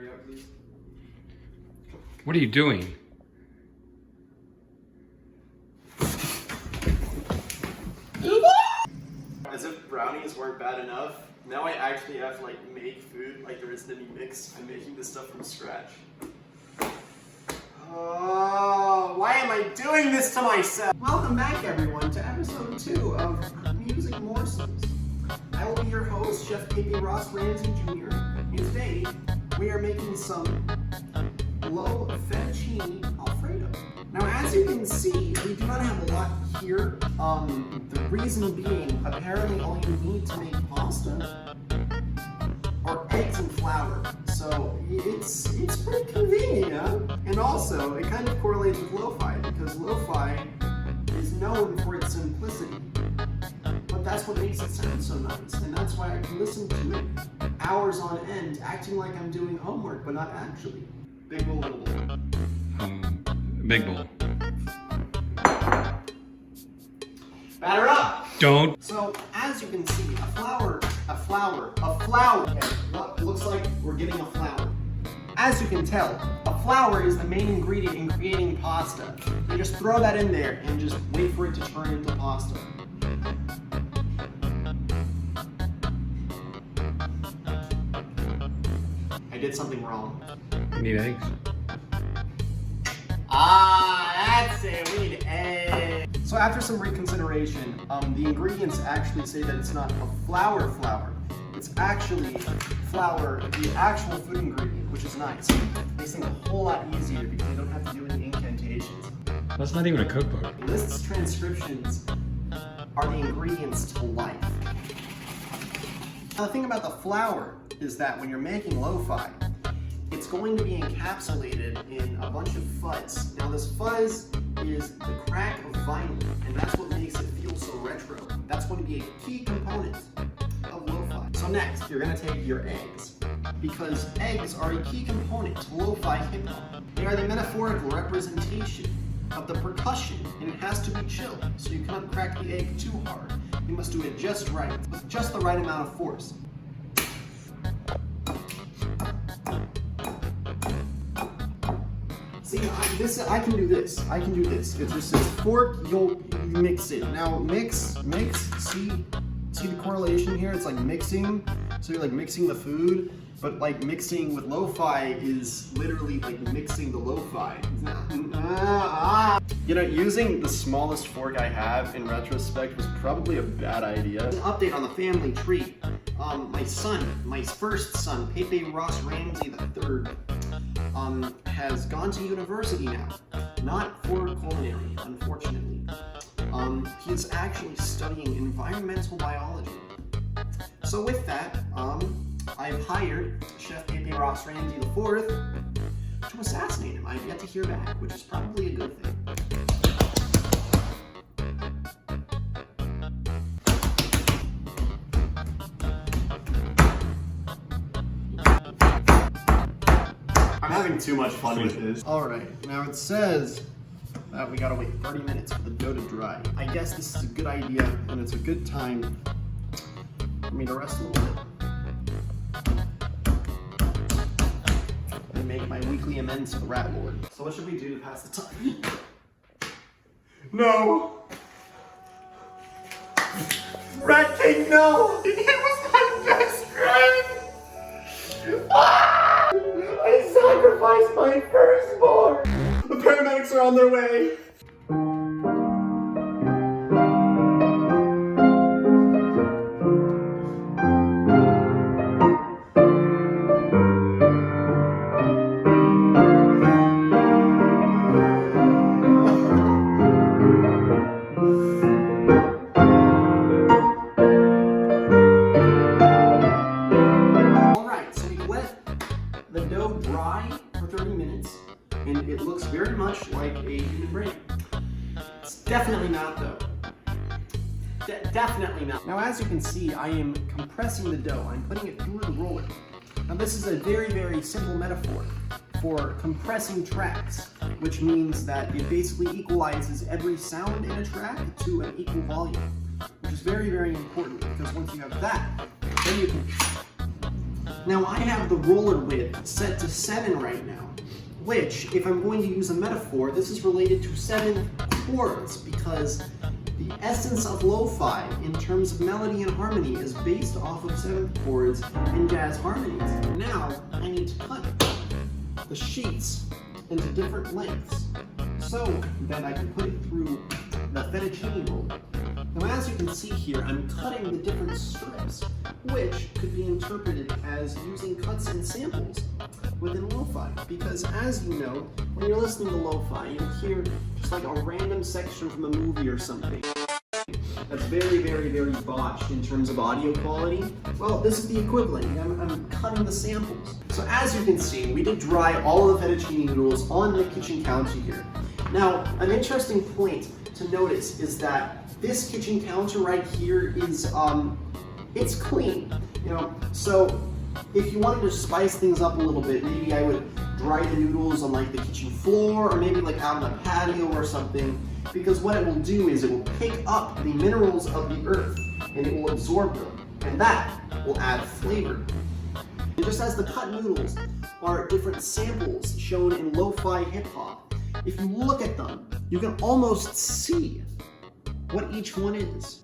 out, please. What are you doing? As if brownies weren't bad enough, now I actually have to like make food like there isn't any mix. I'm making this stuff from scratch. Oh, why am I doing this to myself? Welcome back everyone to episode 2 of Music Morsels. I will be your host, Chef Pepe Ross Ramsay Jr. And today we are making some Lo-Fettuccini Alfredo. Now as you can see, we do not have a lot here. The reason being, apparently all you need to make pasta are eggs and flour. So it's pretty convenient, huh? And also, it kind of correlates with lo-fi, because lo-fi is known for its simplicity. But that's what makes it sound so nice, and that's why I can listen to it hours on end, acting like I'm doing homework, but not actually. Big bowl, little bowl. Big bowl. Batter up! Don't. So, as you can see, a flour. Okay, what looks like we're getting a flour. As you can tell, a flour is the main ingredient in creating pasta. You just throw that in there and just wait for it to turn into pasta. I did something wrong. Need eggs? That's it, we need eggs. So after some reconsideration, the ingredients actually say that it's not a flour. It's actually flour, the actual food ingredient, which is nice. Makes things a whole lot easier because you don't have to do any incantations. That's not even a cookbook. Lists transcriptions are the ingredients to life. Now the thing about the flour is that when you're making lo-fi, it's going to be encapsulated in a bunch of fuzz. Now this fuzz is the crack of vinyl, and that's what makes it feel so retro. That's going to be a key component of lo-fi. So next, you're going to take your eggs, because eggs are a key component to lo-fi hip-hop. They are the metaphorical representation of the percussion, and it has to be chill, so you cannot crack the egg too hard. You must do it just right, with just the right amount of force. See, I can do this. It just says fork, you mix it. Now mix, see the correlation here? It's like mixing, so you're like mixing the food, but like mixing with lo-fi is literally like mixing the lo-fi. You know, using the smallest fork I have in retrospect was probably a bad idea. An update on the family tree. My first son, Pepe Ross Ramsay Jr, has gone to university now. Not for culinary, unfortunately. He's actually studying environmental biology. So with that, I've hired Chef Pepe Ross Ramsay Jr to assassinate him. I've yet to hear back, which is probably a good thing. I'm having too much fun with this. Alright, now it says that we gotta wait 30 minutes for the dough to dry. I guess this is a good idea, and it's a good time for me to rest a little bit and make my weekly amends to the Rat Lord. So what should we do to pass the time? No! Rat King, no! He was my best friend! Ah! I sacrificed my firstborn! The paramedics are on their way! The dough dry for 30 minutes, and it looks very much like a human brain. It's definitely not though. Definitely not. Now as you can see, I am compressing the dough. I'm putting it through the roller. Now this is a very, very simple metaphor for compressing tracks, which means that it basically equalizes every sound in a track to an equal volume, which is very, very important, because once you have that, then you can Now I have the roller width set to 7 right now, which, if I'm going to use a metaphor, this is related to 7 chords, because the essence of lo-fi in terms of melody and harmony is based off of 7th chords and jazz harmonies. Now I need to cut the sheets into different lengths so that I can put it through the fettuccine roller. Now, as you can see here, I'm cutting the different strips, which could be interpreted as using cuts and samples within lo-fi. Because as you know, when you're listening to lo-fi, you hear just like a random section from a movie or something that's very, very, very botched in terms of audio quality. Well, this is the equivalent. I'm cutting the samples. So as you can see, we did dry all of the fettuccine noodles on the kitchen counter here. Now, an interesting point to notice is that this kitchen counter right here is, it's clean, you know, so if you wanted to spice things up a little bit, maybe I would dry the noodles on like the kitchen floor, or maybe like out on the patio or something, because what it will do is it will pick up the minerals of the earth and it will absorb them, and that will add flavor. And just as the cut noodles are different samples shown in lo-fi hip-hop, if you look at them, you can almost see what each one is.